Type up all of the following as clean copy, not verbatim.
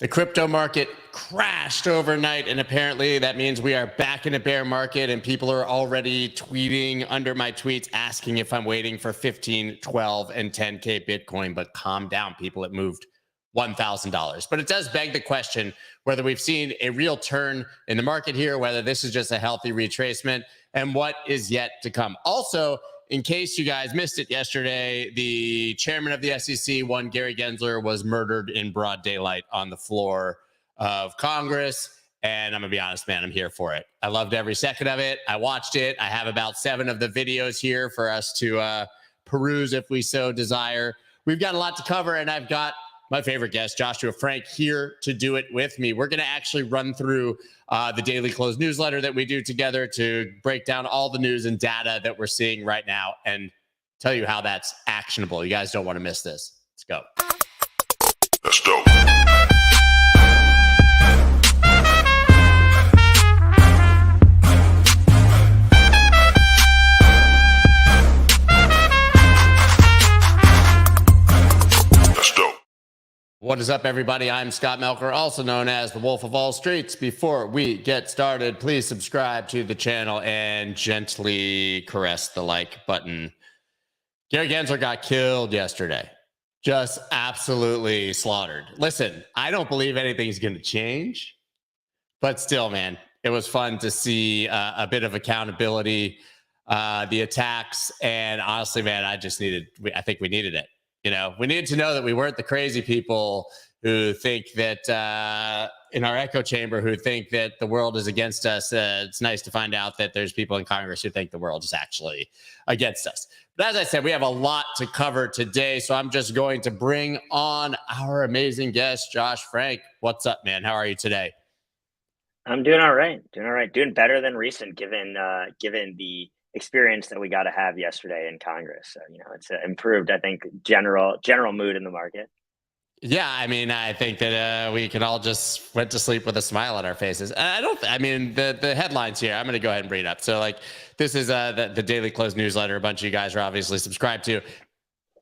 The crypto market crashed overnight, and apparently that means we are back in a bear market, and people are already tweeting under my tweets asking if I'm waiting for 15, 12, and 10K Bitcoin. But calm down, people. It moved $1,000. But it does beg the question whether we've seen a real turn in the market here, whether this is just a healthy retracement, and what is yet to come. Also, in case you guys missed it yesterday, the chairman of the SEC, one Gary Gensler, was murdered in broad daylight on the floor of Congress. And I'm going to be honest, man, I'm here for it. I loved every second of it. I watched it. I have about 7 of the videos here for us to peruse if we so desire. We've got a lot to cover, and I've got my favorite guest, Joshua Frank, here to do it with me. We're going to actually run through the Daily Close newsletter that we do together to break down all the news and data that we're seeing right now and tell you how that's actionable. You guys don't want to miss this. Let's go. Let's go. What is up, everybody? I'm Scott Melker, also known as the Wolf of Wall Streets. Before we get started, please subscribe to the channel and gently caress the like button. Gary Gensler got killed yesterday. Just absolutely slaughtered. Listen, I don't believe anything's going to change, but still, man, it was fun to see a bit of accountability, the attacks, and honestly, man, I think we needed it. You know, we needed to know that we weren't the crazy people who think that in our echo chamber who think that the world is against us. It's nice to find out that there's people in Congress who think the world is actually against us. But as I said, we have a lot to cover today, so I'm just going to bring on our amazing guest, Josh Frank. What's up, man? How are you today? I'm doing all right. Doing better than recent, given the experience that we got to have yesterday in Congress. So, you know, it's improved, I think, general mood in the market. Yeah, I mean, I think that we can all just went to sleep with a smile on our faces. The headlines here, I'm going to go ahead and bring it up. So, like, this is the Daily Close newsletter. A bunch of you guys are obviously subscribed to.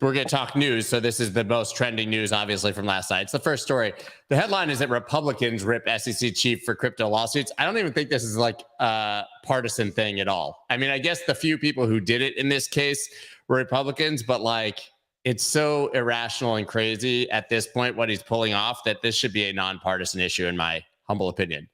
We're going to talk news. So this is the most trending news, obviously, from last night. It's the first story. The headline is that Republicans rip SEC chief for crypto lawsuits. I don't even think this is like a partisan thing at all. I mean, I guess the few people who did it in this case were Republicans, but like, it's so irrational and crazy at this point, what he's pulling off, that this should be a nonpartisan issue, in my humble opinion.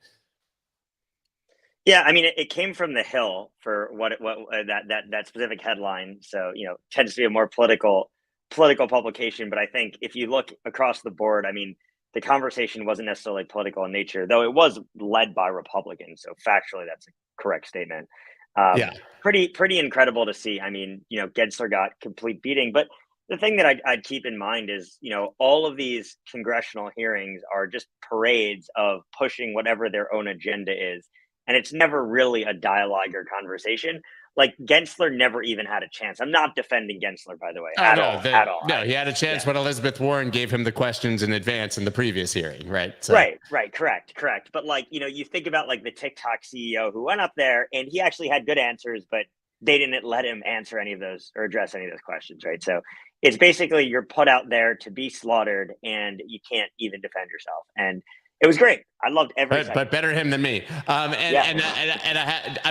Yeah, I mean, it came from the Hill for that specific headline. So, you know, tends to be a more political publication. But I think if you look across the board, I mean, the conversation wasn't necessarily political in nature, though it was led by Republicans. So factually, that's a correct statement. Yeah, pretty incredible to see. I mean, you know, Gensler got complete beating. But the thing that I'd keep in mind is, you know, all of these congressional hearings are just parades of pushing whatever their own agenda is. And it's never really a dialogue or conversation. Like, Gensler never even had a chance. I'm not defending Gensler, by the way, at all. No, he had a chance when Elizabeth Warren gave him the questions in advance in the previous hearing, right? So. Right, correct. But, like, you know, you think about, like, the TikTok CEO who went up there and he actually had good answers, but they didn't let him answer any of those or address any of those questions, right? So it's basically you're put out there to be slaughtered and you can't even defend yourself. And it was great. I loved every second. But better him than me. I'm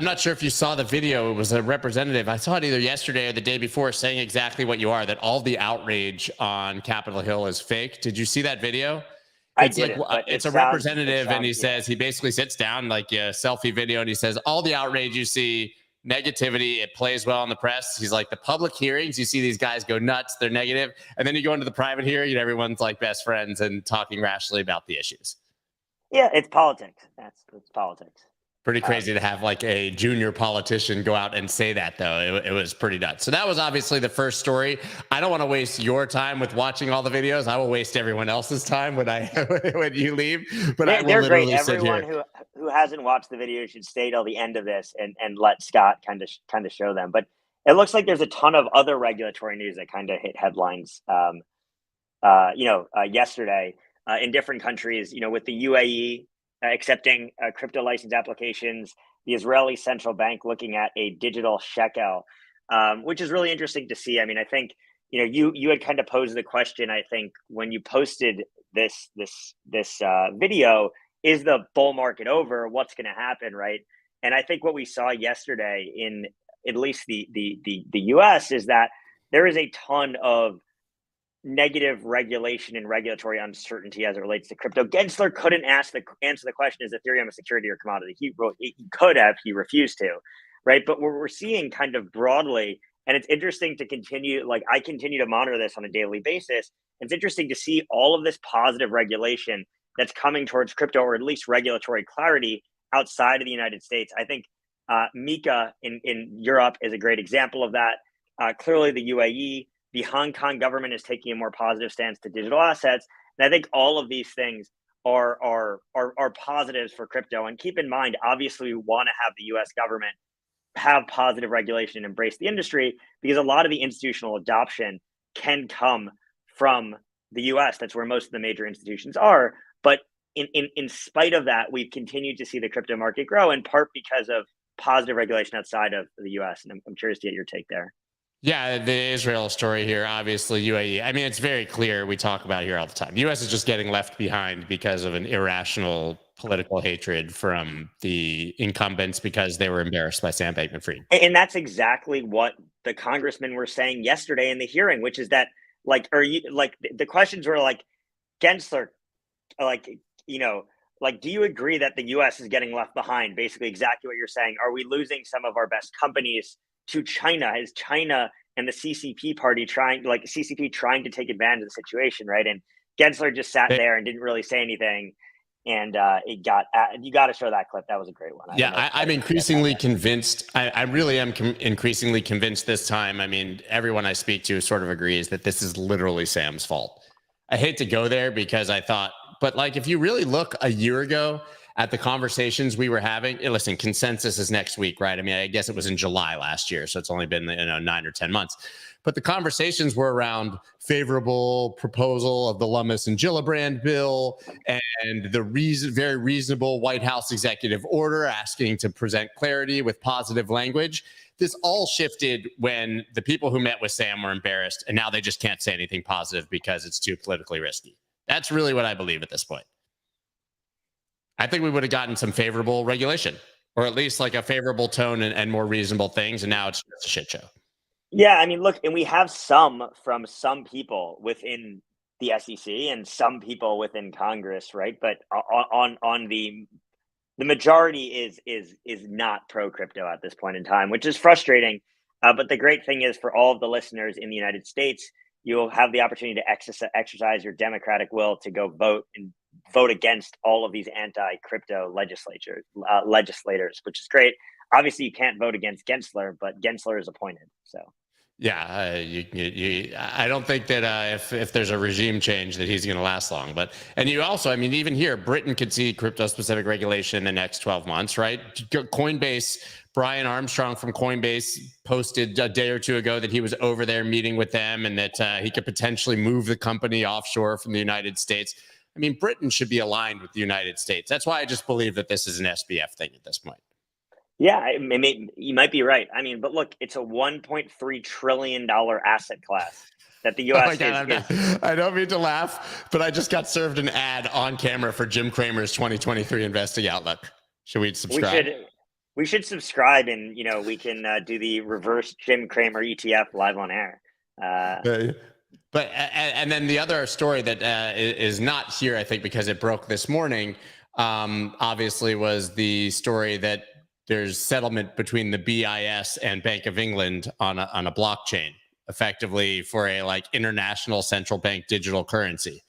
not sure if you saw the video. It was a representative. I saw it either yesterday or the day before saying exactly what you are, that all the outrage on Capitol Hill is fake. Did you see that video? It's a representative, and he says, he basically sits down, like a selfie video, and he says, all the outrage you see, negativity, it plays well in the press. He's like, the public hearings, you see these guys go nuts, they're negative. And then you go into the private hearing and everyone's like best friends and talking rationally about the issues. Yeah, it's politics. It's politics. Pretty crazy to have like a junior politician go out and say that, though. It was pretty nuts. So that was obviously the first story. I don't want to waste your time with watching all the videos. I will waste everyone else's time when you leave. But I will literally sit here. Everyone who hasn't watched the video should stay till the end of this and let Scott kind of show them. But it looks like there's a ton of other regulatory news that kind of hit headlines. Yesterday. In different countries, you know, with the UAE accepting crypto license applications, the Israeli central bank looking at a digital shekel, which is really interesting to see. I mean, I think, you know, you had kind of posed the question, I think, when you posted this video, is the bull market over? What's going to happen, right? And I think what we saw yesterday in at least the U.S. is that there is a ton of negative regulation and regulatory uncertainty as it relates to crypto. Gensler couldn't answer the question, is Ethereum a security or commodity? He could have, he refused to, right? But what we're seeing kind of broadly, and it's interesting to continue, like I continue to monitor this on a daily basis. It's interesting to see all of this positive regulation that's coming towards crypto, or at least regulatory clarity outside of the United States. I think MiCA in Europe is a great example of that. Clearly the UAE, the Hong Kong government is taking a more positive stance to digital assets. And I think all of these things are positives for crypto. And keep in mind, obviously, we want to have the US government have positive regulation and embrace the industry, because a lot of the institutional adoption can come from the US. That's where most of the major institutions are. But in spite of that, we've continued to see the crypto market grow, in part because of positive regulation outside of the US. And I'm curious to get your take there. Yeah, the Israel story here, obviously UAE. I mean, it's very clear. We talk about it here all the time. The U.S. is just getting left behind because of an irrational political hatred from the incumbents because they were embarrassed by Sam Bankman-Fried. And that's exactly what the congressmen were saying yesterday in the hearing, which is that, like, are you, like, the questions were like, Gensler, like, you know, like, do you agree that the U.S. is getting left behind? Basically, exactly what you're saying. Are we losing some of our best companies to China? Is China and the CCP party trying to take advantage of the situation, right? And Gensler just sat there and didn't really say anything. And you got to show that clip. That was a great one. I'm increasingly convinced. I really am increasingly convinced this time. I mean, everyone I speak to sort of agrees that this is literally Sam's fault. I hate to go there because I thought, but like, if you really look a year ago at the conversations we were having, listen, consensus is next week, right? I mean, I guess it was in July last year, so it's only been 9 or 10 months. But the conversations were around favorable proposal of the Lummis and Gillibrand bill and the very reasonable White House executive order asking to present clarity with positive language. This all shifted when the people who met with Sam were embarrassed, and now they just can't say anything positive because it's too politically risky. That's really what I believe at this point. I think we would have gotten some favorable regulation, or at least like a favorable tone and more reasonable things. And now it's just a shit show. Yeah, I mean, look, and we have some from some people within the SEC and some people within Congress, right? But on the majority is not pro crypto at this point in time, which is frustrating. But the great thing is, for all of the listeners in the United States, you'll have the opportunity to exercise your democratic will to go vote against all of these anti-crypto legislators, which is great. Obviously, you can't vote against Gensler, but Gensler is appointed. So, yeah, I don't think that if there's a regime change that he's going to last long. But you also, I mean, even here, Britain could see crypto-specific regulation in the next 12 months, right? Coinbase. Brian Armstrong from Coinbase posted a day or two ago that he was over there meeting with them, and that he could potentially move the company offshore from the United States. I mean, Britain should be aligned with the United States. That's why I just believe that this is an SBF thing at this point. Yeah, you might be right. I mean, but look, it's a $1.3 trillion asset class that the U.S. I don't mean to laugh, but I just got served an ad on camera for Jim Cramer's 2023 Investing Outlook. Should we subscribe? We should subscribe, and we can do the reverse Jim Cramer ETF live on air. But and then the other story that is not here, I think, because it broke this morning, obviously, was the story that there's settlement between the BIS and Bank of England on a blockchain, effectively for a international central bank digital currency.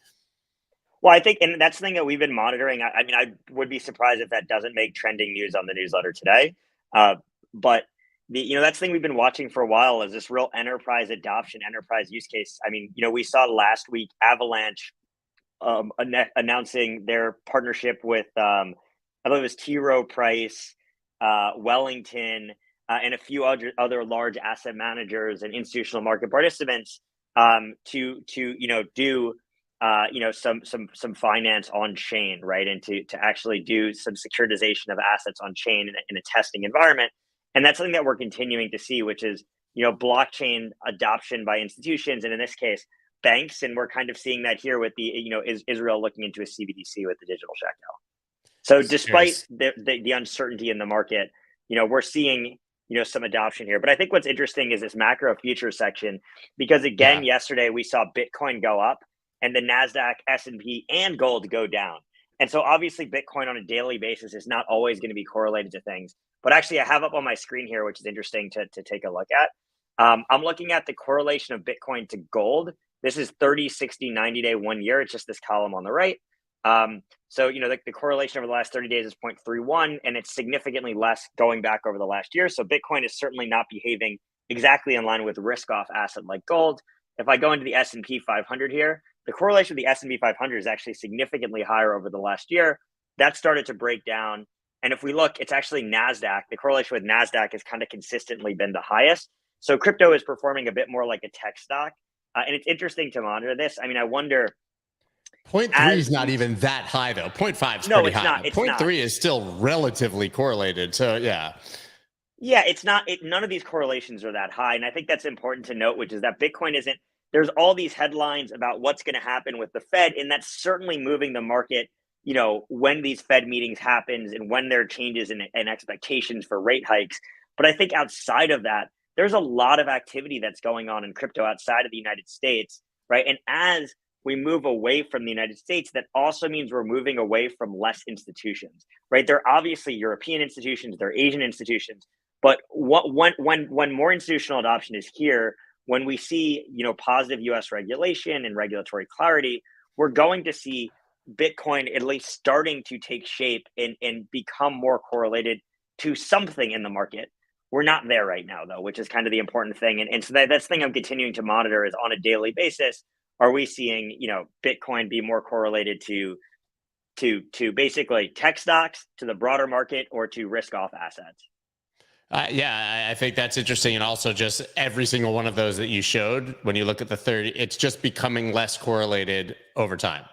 Well, I think, and that's the thing that we've been monitoring. I mean, I would be surprised if that doesn't make trending news on the newsletter today. But that's the thing we've been watching for a while, is this real enterprise adoption, enterprise use case. I mean, we saw last week Avalanche announcing their partnership with, I believe it was T. Rowe Price, Wellington, and a few other large asset managers and institutional market participants to do some finance on chain, right? And to actually do some securitization of assets on chain in a testing environment. And that's something that we're continuing to see, which is, blockchain adoption by institutions. And in this case, banks, and we're kind of seeing that here with the, is Israel looking into a CBDC with the digital shekel. So despite the uncertainty in the market, we're seeing, some adoption here. But I think what's interesting is this macro futures section, because again, yesterday we saw Bitcoin go up and the NASDAQ, S&P, and gold go down. And so obviously Bitcoin on a daily basis is not always going to be correlated to things. But actually I have up on my screen here, which is interesting to take a look at. I'm looking at the correlation of Bitcoin to gold. This is 30, 60, 90 day, 1 year. It's just this column on the right. So, the correlation over the last 30 days is 0.31, and it's significantly less going back over the last year. So Bitcoin is certainly not behaving exactly in line with risk-off asset like gold. If I go into the S&P 500 here, the correlation with the S&P 500 is actually significantly higher over the last year. That started to break down. And if we look, it's actually NASDAQ. The correlation with NASDAQ has kind of consistently been the highest. So crypto is performing a bit more like a tech stock. And it's interesting to monitor this. I mean, I wonder. 0.3 is not even that high, though. 0.5 is pretty high. Not. 0.3 is still relatively correlated. So, yeah. Yeah, it's not. None of these correlations are that high. And I think that's important to note, which is that Bitcoin isn't. There's all these headlines about what's going to happen with the Fed, and that's certainly moving the market, when these Fed meetings happens and when there are changes in expectations for rate hikes. But I think outside of that, there's a lot of activity that's going on in crypto outside of the United States, right? And as we move away from the United States, that also means we're moving away from less institutions, right? There are obviously European institutions, there are Asian institutions, but when more institutional adoption is here, when we see, positive US regulation and regulatory clarity, we're going to see Bitcoin at least starting to take shape and become more correlated to something in the market. We're not there right now, though, which is kind of the important thing. And so that's the thing I'm continuing to monitor is on a daily basis. Are we seeing, Bitcoin be more correlated to basically tech stocks, to the broader market, or to risk-off assets? I think that's interesting. And also just every single one of those that you showed, when you look at the 30, it's just becoming less correlated over time,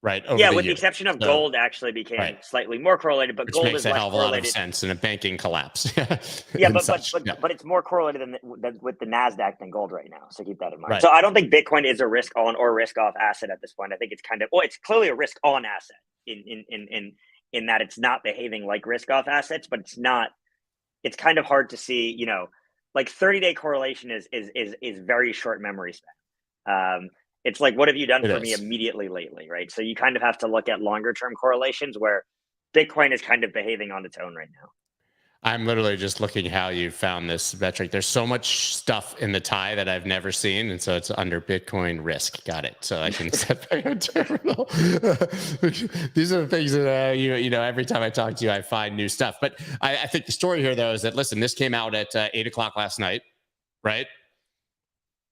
right? With the exception of gold actually became slightly more correlated, but which gold makes is a less hell of a lot of correlated. sense in a banking collapse. But it's more correlated than with the NASDAQ than gold right now. So keep that in mind. Right. So I don't think Bitcoin is a risk on or risk off asset at this point. I think it's it's clearly a risk on asset in that it's not behaving like risk off assets, but it's kind of hard to see, 30-day correlation is very short memory span. It's like, what have you done for me immediately lately, right? So you kind of have to look at longer term correlations where Bitcoin is kind of behaving on its own right now. I'm literally just looking how you found this metric. There's so much stuff in the tie that I've never seen. And so it's under Bitcoin risk. Got it. So I can set back a terminal. These are the things that, every time I talk to you, I find new stuff. But I think the story here, though, is that, listen, this came out at 8 o'clock last night, right?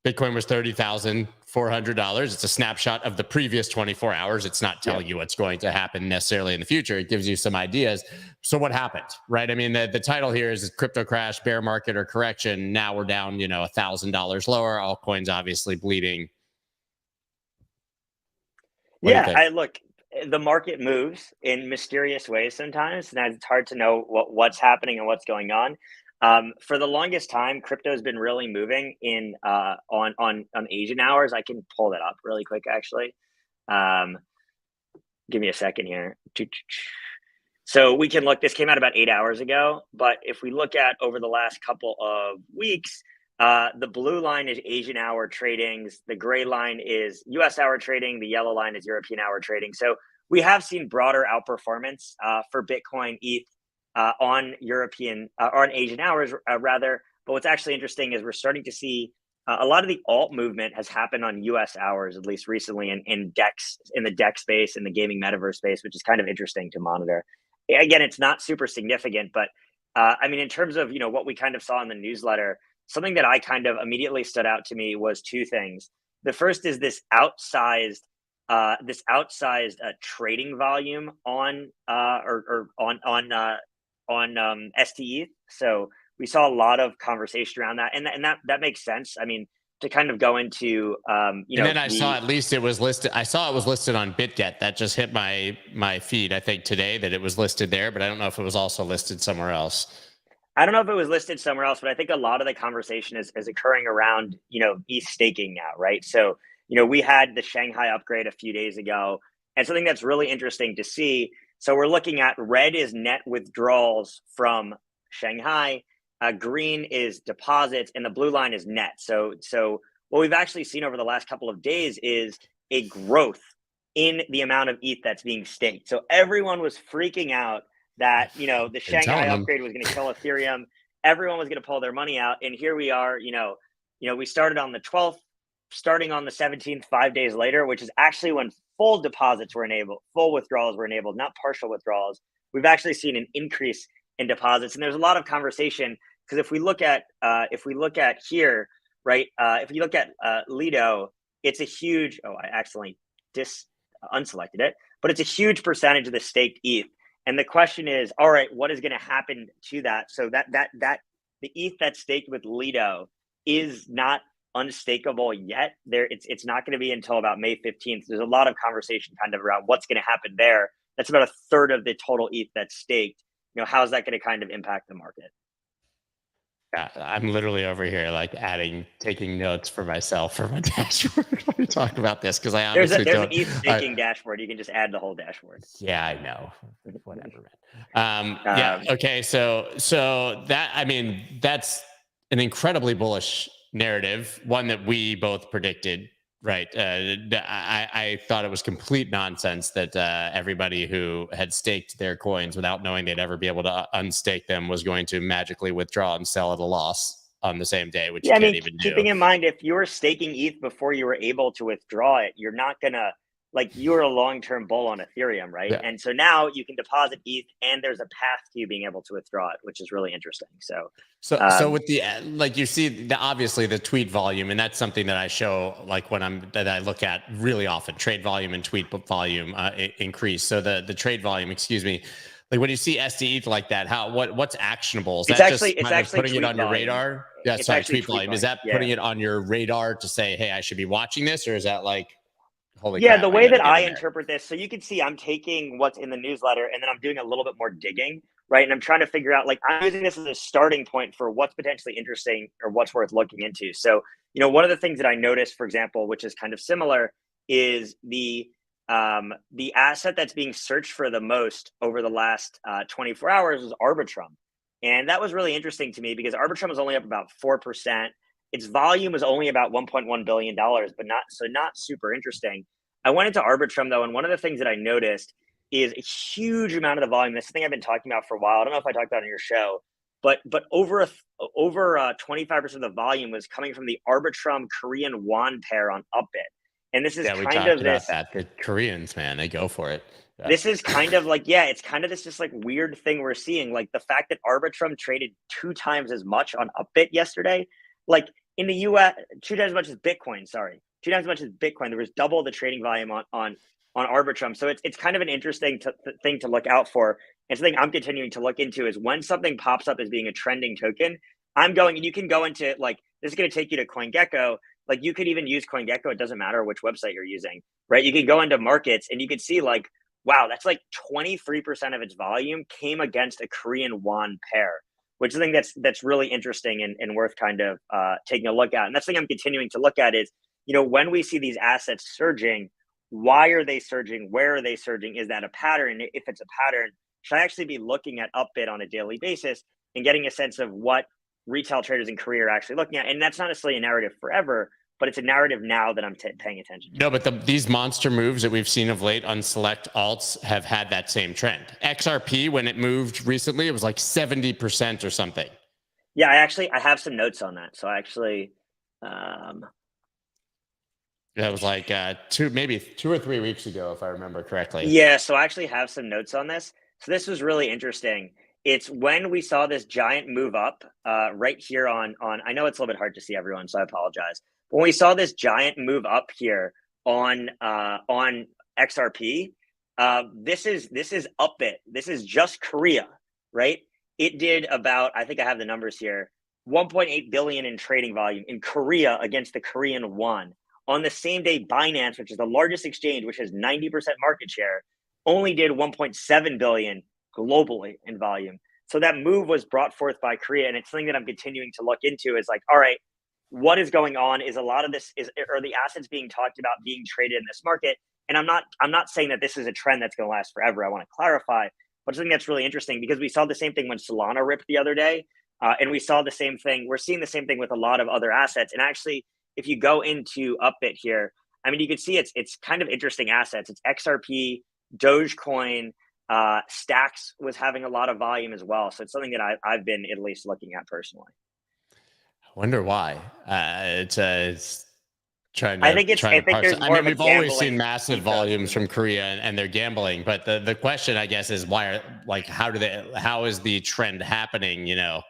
Bitcoin was $30,400. It's a snapshot of the previous 24 hours. It's not telling you what's going to happen necessarily in the future. It gives you some ideas. So what happened, right? I mean, the title here is crypto crash, bear market, or correction. Now we're down, $1,000 lower. Altcoins obviously bleeding. Look, the market moves in mysterious ways sometimes, and it's hard to know what's happening and what's going on. For the longest time, crypto has been really moving in on Asian hours. I can pull that up really quick, actually. Give me a second here. So we can look. This came out about 8 hours ago, but if we look at over the last couple of weeks, the blue line is Asian hour tradings. The gray line is US hour trading. The yellow line is European hour trading. So we have seen broader outperformance for Bitcoin, ETH. On European or on Asian hours rather. But what's actually interesting is we're starting to see a lot of the alt movement has happened on US hours, at least recently, in the DEX space, in the gaming metaverse space, which is kind of interesting to monitor. Again, it's not super significant, but in terms of what we kind of saw in the newsletter, something that I kind of immediately stood out to me was two things. The first is this outsized trading volume on STE. So we saw a lot of conversation around that, and that makes sense. I mean, to kind of go into and then I saw at least it was listed. I saw it was listed on BitGet. That just hit my feed, I think, today, that it was listed there, but I don't know if it was also listed somewhere else. I don't know if it was listed somewhere else, but I think a lot of the conversation is occurring around ETH staking now, right? So we had the Shanghai upgrade a few days ago, and something that's really interesting to see. So we're looking at red is net withdrawals from Shanghai, green is deposits, and the blue line is net. So what we've actually seen over the last couple of days is a growth in the amount of ETH that's being staked. So everyone was freaking out that the Shanghai upgrade was going to kill Ethereum. Everyone was going to pull their money out, and here we are. We started on the 12th, starting on the 17th, 5 days later, which is actually when full deposits were enabled, full withdrawals were enabled, not partial withdrawals. We've actually seen an increase in deposits, and there's a lot of conversation because if we look at here, right? If you look at Lido, it's a huge. Oh, I accidentally unselected it, but it's a huge percentage of the staked ETH. And the question is, all right, what is going to happen to that? So that the ETH that's staked with Lido is not unstakeable yet. It's not going to be until about May 15th. There's a lot of conversation kind of around what's going to happen there. That's about a third of the total ETH that's staked. How's that going to kind of impact the market? Yeah, I'm literally over here like taking notes for myself for my dashboard when we talk about this because I honestly there's don't. An ETH staking dashboard. You can just add the whole dashboard. Yeah, I know. Whatever, man. Yeah. Okay. So that's an incredibly bullish narrative, one that we both predicted. Right. I thought it was complete nonsense that everybody who had staked their coins without knowing they'd ever be able to unstake them was going to magically withdraw and sell at a loss on the same day, which you can't even do. Keeping in mind, if you were staking ETH before you were able to withdraw it, you're not going to, you're a long-term bull on Ethereum, right? Yeah. And so now you can deposit ETH and there's a path to you being able to withdraw it, which is really interesting. So with the, you see obviously the tweet volume, and that's something that I show that I look at really often, trade volume and tweet volume increase. So the trade volume, excuse me, when you see SDETH like that, what's actionable? Is that just putting it on your radar? Yeah, sorry, tweet volume. Is that putting it on your radar to say, hey, I should be watching this? Or is that holy crap, the way that I interpret this, so you can see I'm taking what's in the newsletter and then I'm doing a little bit more digging, right? And I'm trying to figure out, I'm using this as a starting point for what's potentially interesting or what's worth looking into. So, one of the things that I noticed, for example, which is kind of similar, is the asset that's being searched for the most over the last 24 hours was Arbitrum. And that was really interesting to me because Arbitrum was only up about 4%. Its volume was only about $1.1 billion, but not super interesting. I went into Arbitrum though, and one of the things that I noticed is a huge amount of the volume. This is the thing I've been talking about for a while. I don't know if I talked about it on your show, but over 25% of the volume was coming from the Arbitrum Korean won pair on Upbit. And this is kind of this. That. The Koreans, man, they go for it. Yeah. This is kind of it's kind of this just weird thing we're seeing. The fact that Arbitrum traded 2 times as much on Upbit yesterday. In the US, 2 times as much as Bitcoin, 2 times as much as Bitcoin. There was double the trading volume on Arbitrum. So it's kind of an interesting thing to look out for. And something I'm continuing to look into is when something pops up as being a trending token, you can go into this is going to take you to CoinGecko. You could even use CoinGecko. It doesn't matter which website you're using, right? You can go into markets and you could see wow, that's 23% of its volume came against a Korean won pair, which I think that's really interesting and worth kind of taking a look at. And that's the thing I'm continuing to look at is, when we see these assets surging, why are they surging? Where are they surging? Is that a pattern? If it's a pattern, should I actually be looking at Upbit on a daily basis and getting a sense of what retail traders in Korea are actually looking at? And that's not necessarily a narrative forever, but it's a narrative now that I'm paying attention to. No, but these monster moves that we've seen of late on select alts have had that same trend. XRP, when it moved recently, it was 70% or something. Yeah, I have some notes on that. So actually, that was maybe 2 or 3 weeks ago, if I remember correctly. Yeah, so I actually have some notes on this. So this was really interesting. It's when we saw this giant move up right here on, I know it's a little bit hard to see everyone, so I apologize. When we saw this giant move up here on XRP, this is Upbit. This is just Korea, right? It did about, I think I have the numbers here, 1.8 billion in trading volume in Korea against the Korean won. On the same day, Binance, which is the largest exchange, which has 90% market share, only did 1.7 billion globally in volume. So that move was brought forth by Korea, and it's something that I'm continuing to look into. Is all right, what is going on is a lot of this are the assets being talked about being traded in this market. And I'm not saying that this is a trend that's going to last forever. I want to clarify, but something that's really interesting because we saw the same thing when Solana ripped the other day, and we saw the same thing. We're seeing the same thing with a lot of other assets. And actually, if you go into Upbit here, I mean, you can see it's kind of interesting assets. It's XRP, Dogecoin, Stacks was having a lot of volume as well. So it's something that I've been at least looking at personally. I wonder why. It's trying to. I think there's more. I mean, we've always seen massive volumes from Korea, and they're gambling. But the question, I guess, is why? How is the trend happening? You know,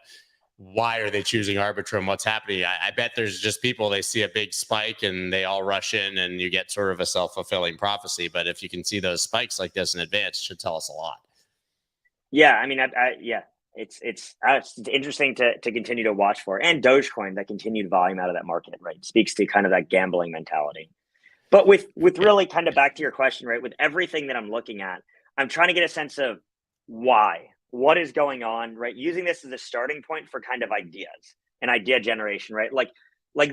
why are they choosing Arbitrum? What's happening? I bet there's just people, they see a big spike and they all rush in, and you get sort of a self-fulfilling prophecy. But if you can see those spikes like this in advance, it should tell us a lot. Yeah, I mean, yeah. It's interesting to continue to watch for, and Dogecoin, that continued volume out of that market, right, speaks to kind of that gambling mentality. But with really kind of back to your question, right, with everything that I'm looking at, I'm trying to get a sense of why, what is going on, right, using this as a starting point for kind of ideas and idea generation, right, like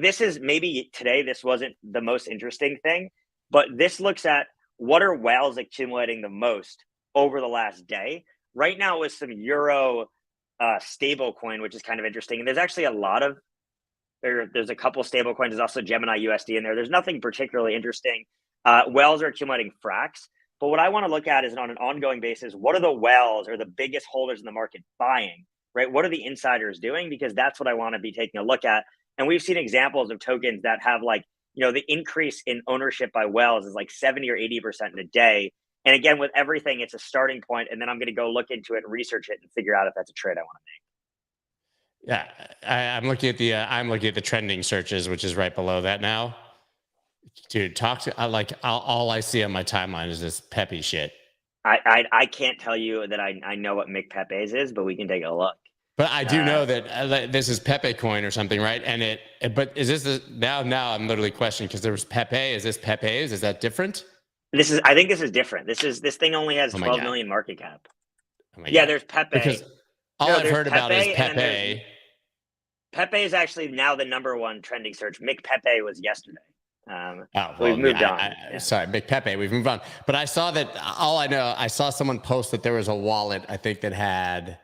this is maybe today this wasn't the most interesting thing, but this looks at what are whales accumulating the most over the last day. Right now with some Euro stable coin, which is kind of interesting. And there's actually a lot of, there's a couple stable coins. There's also Gemini USD in there. There's nothing particularly interesting. Whales are accumulating fracks. But what I want to look at is on an ongoing basis, what are the whales or the biggest holders in the market buying, right? What are the insiders doing? Because that's what I want to be taking a look at. And we've seen examples of tokens that have the increase in ownership by whales is like 70 or 80% in a day. And again, with everything, it's a starting point, and then I'm going to go look into it and research it and figure out if that's a trade I want to make. Yeah, I'm looking at the trending searches, which is right below that now. Dude, all I see on my timeline is this Pepe shit. I can't tell you that I know what Mick Pepe's is, but we can take a look. But I do know that this is Pepe coin or something, right? But is this now I'm literally questioning because there was Pepe. Is this Pepe's? Is that different? I think this is different. This thing only has 12 million market cap. There's Pepe. Because I've heard about is Pepe. Pepe is actually now the #1 trending search. Mick Pepe was yesterday. We've moved on. Sorry, Mick Pepe. We've moved on. But I saw that. All I know, I saw someone post that there was a wallet, I think, that had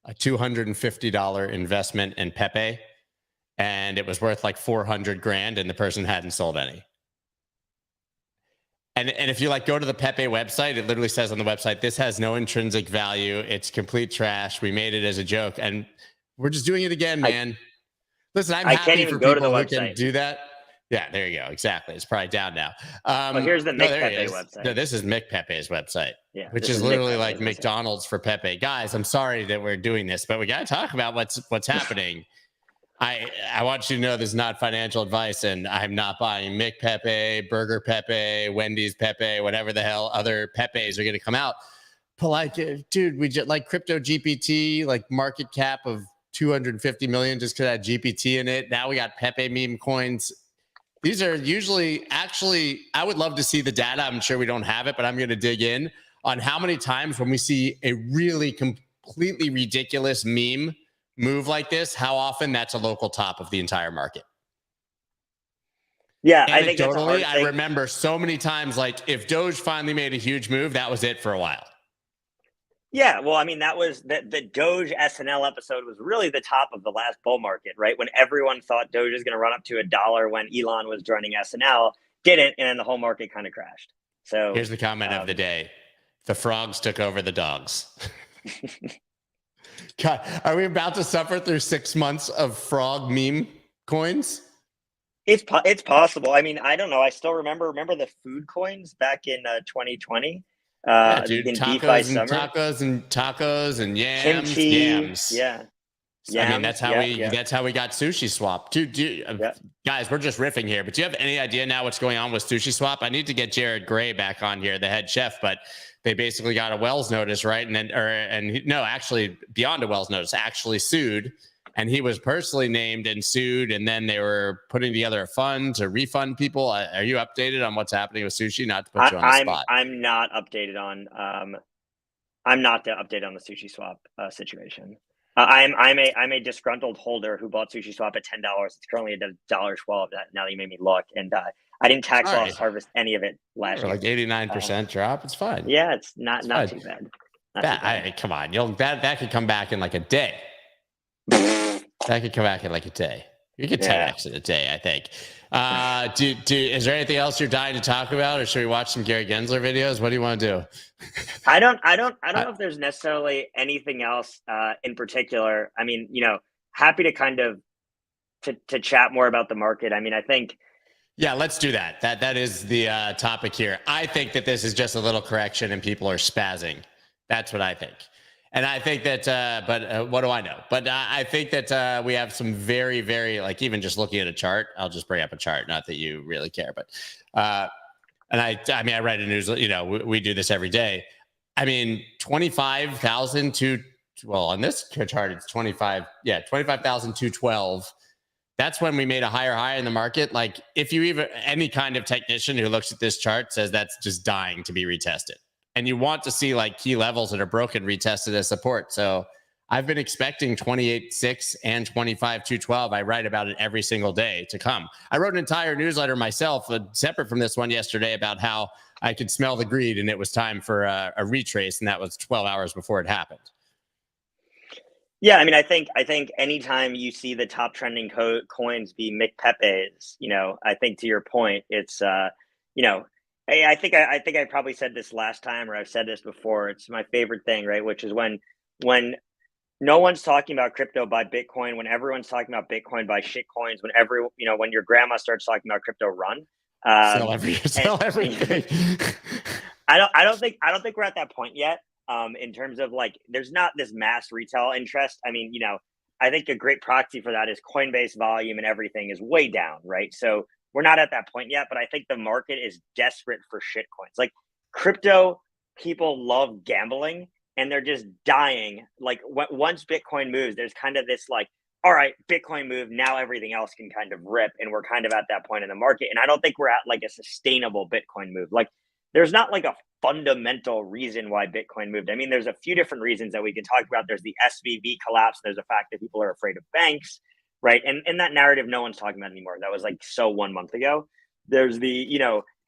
a $250 investment in Pepe, and it was worth like 400 grand, and the person hadn't sold any. And if you go to the Pepe website, it literally says on the website, this has no intrinsic value. It's complete trash. We made it as a joke. And we're just doing it again, man. Listen, I'm happy for people who can do that. Yeah, there you go. Exactly. It's probably down now. Well, here's the Mick Pepe website. No, this is Mick Pepe's website, which is literally like McDonald's for Pepe. Guys, I'm sorry that we're doing this, but we got to talk about what's happening. I want you to know this is not financial advice, and I'm not buying Mick Pepe, Burger Pepe, Wendy's Pepe, whatever the hell other Pepes are going to come out. But dude, we just crypto GPT, market cap of 250 million just because it had GPT in it. Now we got Pepe meme coins. These are usually I would love to see the data. I'm sure we don't have it, but I'm going to dig in on how many times when we see a really completely ridiculous meme move like this, how often that's a local top of the entire market. Yeah, I think that's I remember so many times, if Doge finally made a huge move, that was it for a while. Yeah, well, I mean, that was the Doge SNL episode was really the top of the last bull market, right? When everyone thought Doge was going to run up to $1 when Elon was joining SNL, didn't, and then the whole market kind of crashed. So here's the comment of the day: the frogs took over the dogs. God, are we about to suffer through 6 months of frog meme coins? It's possible. I mean, I don't know. I still remember the food coins back in 2020. Yeah, dude, in tacos DeFi and summer. tacos and yams, kimchi, yams. Yeah. I mean, that's how we got Sushi Swap. Guys, we're just riffing here, but do you have any idea now what's going on with Sushi Swap? I need to get Jared Gray back on here, the head chef, but they basically got a Wells notice, right? Actually beyond a Wells notice, actually sued, and he was personally named and sued, and then they were putting together a fund to refund people. Are you updated on what's happening with Sushi? Not to put you on the spot. I'm not updated on. I'm not updated on the Sushi Swap situation. I'm a disgruntled holder who bought Sushi Swap at $10. It's currently at $1.12. Now that you made me look, and I didn't tax Sorry. loss harvest any of it last year. Like 89% drop. It's fine. Yeah, it's not fine. too bad. Come on, that could come back in like a day. That could come back in like a day. You could 10x in a day, I think. Is there anything else you're dying to talk about, or should we watch some Gary Gensler videos? What do you want to do? I don't know if there's necessarily anything else in particular. I mean, happy to kind of to chat more about the market. I mean, I think. Yeah, let's do that. That is the topic here. I think that this is just a little correction and people are spazzing. That's what I think. And I think that, but what do I know? But I think that we have some very, very, like, even just looking at a chart, I'll just bring up a chart. Not that you really care, but, and I mean, I read a news, we do this every day. I mean, 25,000 to, well, on this chart, it's 25,212. That's when we made a higher high in the market. Like, if you even, any kind of technician who looks at this chart says that's just dying to be retested. And you want to see like key levels that are broken retested as support. So I've been expecting 28.6 and 25.212. I write about it every single day to come. I wrote an entire newsletter myself, separate from this one yesterday, about how I could smell the greed and it was time for a retrace. And that was 12 hours before it happened. Yeah, I mean, I think anytime you see the top trending coins be Mick Pepe's, I think to your point, it's hey, I think I probably said this last time, or I've said this before. It's my favorite thing, right? Which is when no one's talking about crypto, buy Bitcoin. When everyone's talking about Bitcoin, buy shit coins. When when your grandma starts talking about crypto, run. Sell everything. I don't think we're at that point yet. In terms of like, there's not this mass retail interest. I mean, I think a great proxy for that is Coinbase volume and everything is way down, right? So we're not at that point yet, but I think the market is desperate for shit coins. Like, crypto people love gambling and they're just dying. Like, once Bitcoin moves, there's kind of this like, all right, Bitcoin moved, now everything else can kind of rip. And we're kind of at that point in the market. And I don't think we're at like a sustainable Bitcoin move. Like, there's not like a fundamental reason why Bitcoin moved. I mean, there's a few different reasons that we can talk about. There's the SVB collapse. There's the fact that people are afraid of banks. Right. And that narrative, no one's talking about anymore. That was like so 1 month ago. There's the,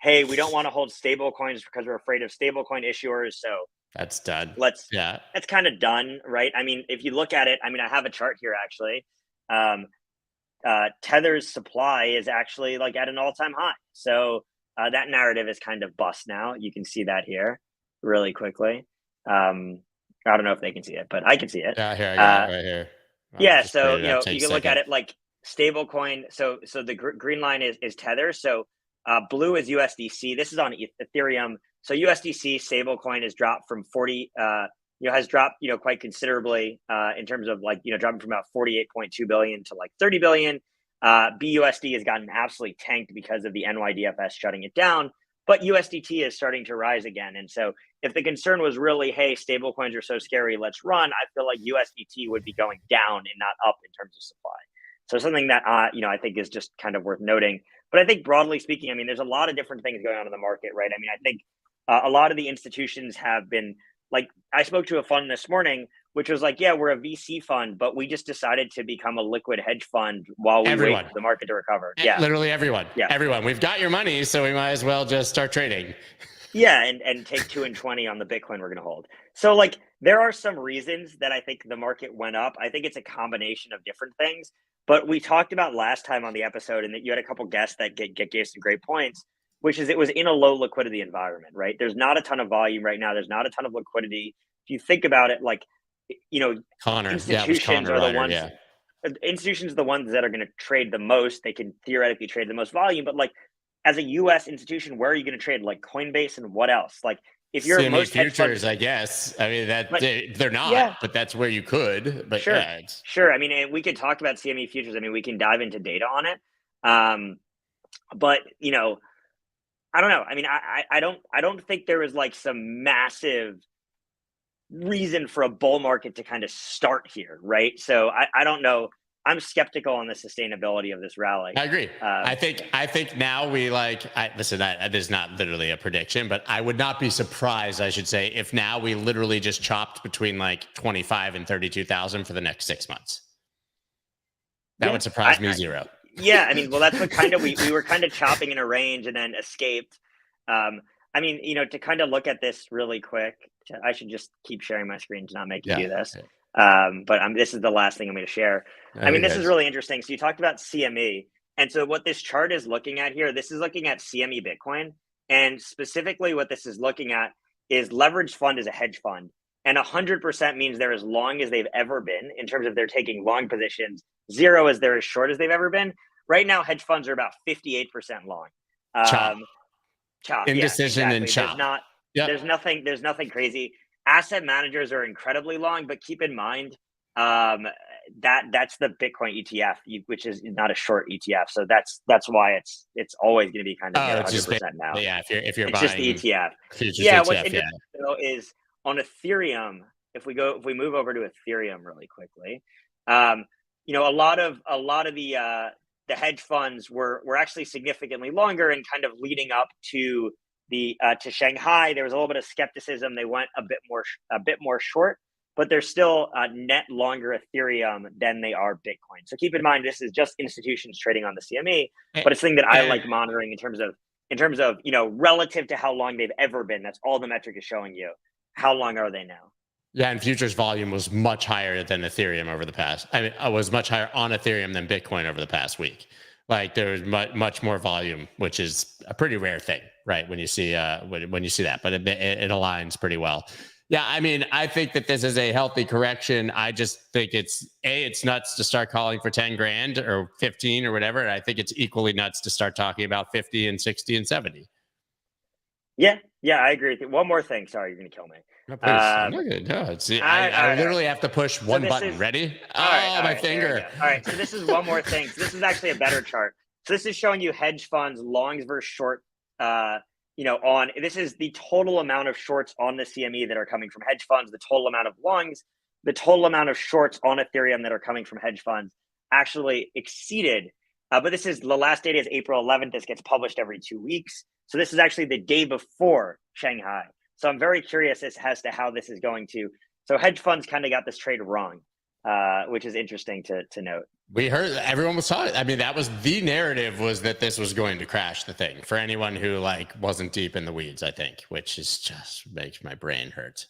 hey, we don't want to hold stable coins because we're afraid of stable coin issuers. So that's done. That's kind of done. Right. I mean, if you look at it, I mean, I have a chart here, actually. Tether's supply is actually like at an all-time high. So that narrative is kind of bust now. You can see that here really quickly. I don't know if they can see it, but I can see it. Yeah, here I got it right here. Yeah, so you can look at it like stablecoin. So the green line is Tether. So blue is USDC. This is on Ethereum. So USDC stablecoin has dropped from 40. Has dropped quite considerably in terms of like dropping from about 48.2 billion to like 30 billion. BUSD has gotten absolutely tanked because of the NYDFS shutting it down. But USDT is starting to rise again. And so if the concern was really, hey, stablecoins are so scary, let's run, I feel like USDT would be going down and not up in terms of supply. So something that, I think is just kind of worth noting. But I think broadly speaking, I mean, there's a lot of different things going on in the market, right? I mean, I think a lot of the institutions have been, like, I spoke to a fund this morning, which was like, yeah, we're a VC fund, but we just decided to become a liquid hedge fund while we wait for the market to recover. Yeah, literally everyone. Yeah, everyone. We've got your money, so we might as well just start trading. Yeah, and take 2 and 20 on the Bitcoin we're going to hold. So like, there are some reasons that I think the market went up. I think it's a combination of different things. But we talked about last time on the episode, and that you had a couple guests that gave some great points, which is it was in a low liquidity environment, right? There's not a ton of volume right now. There's not a ton of liquidity. If you think about it, like, institutions are the ones. Yeah. Institutions are the ones that are going to trade the most. They can theoretically trade the most volume, but like, as a U.S. institution, where are you going to trade? Like Coinbase and what else? Like, if you're CME most futures, I guess. I mean, they're not, but that's where you could. But sure, yeah, sure. I mean, we could talk about CME futures. I mean, we can dive into data on it. But I don't know. I mean, I don't think there is like some massive reason for a bull market to kind of start here, right? So I don't know. I'm skeptical on the sustainability of this rally. I agree. I think now we listen. This is not literally a prediction, but I would not be surprised, I should say, if now we literally just chopped between like 25 and 32,000 for the next 6 months. That would surprise me zero. Yeah, I mean, well, that's what kind of we were kind of chopping in a range and then escaped. I mean, to kind of look at this really quick, I should just keep sharing my screen to not make you do this. But this is the last thing I'm going to share. I mean, this is really interesting. So you talked about CME. And so what this chart is looking at here, this is looking at CME Bitcoin. And specifically what this is looking at is leveraged fund is a hedge fund. And 100% means they're as long as they've ever been in terms of they're taking long positions. 0 is they're as short as they've ever been. Right now, hedge funds are about 58% long. Chop. Indecision and chop. There's nothing crazy. Asset managers are incredibly long, but keep in mind that's the Bitcoin ETF, which is not a short ETF. So that's why it's always going to be kind of 100% now. Yeah, if you're it's buying just the ETF. Yeah, what's interesting though is on Ethereum. If we move over to Ethereum really quickly, a lot of the hedge funds were actually significantly longer and kind of leading up to to Shanghai. There was a little bit of skepticism. They went a bit more short, but they're still net longer Ethereum than they are Bitcoin. So keep in mind, this is just institutions trading on the CME, but it's something that I like monitoring in terms of relative to how long they've ever been. That's all the metric is showing you. How long are they now? Yeah, and futures volume was much higher than Ethereum over the past. I mean, it was much higher on Ethereum than Bitcoin over the past week. Like there was much more volume, which is a pretty rare thing, right? When you see when you see that, but it aligns pretty well. Yeah, I mean, I think that this is a healthy correction. I just think it's nuts to start calling for 10 grand or 15 or whatever. And I think it's equally nuts to start talking about 50 and 60 and 70. Yeah, I agree with you. One more thing. Sorry, you're going to kill me. No, please. I literally have to push one button. Ready? My finger. All right. So this is one more thing. So this is actually a better chart. So this is showing you hedge funds, longs versus short. This is the total amount of shorts on the CME that are coming from hedge funds, the total amount of longs, the total amount of shorts on Ethereum that are coming from hedge funds actually exceeded. But this is the last date is April 11th. This gets published every 2 weeks. So this is actually the day before Shanghai. So I'm very curious as to how this is going to. So hedge funds kind of got this trade wrong, which is interesting to note. We heard everyone saw it. I mean, that was the narrative, was that this was going to crash the thing for anyone who wasn't deep in the weeds, I think, which is just makes my brain hurt.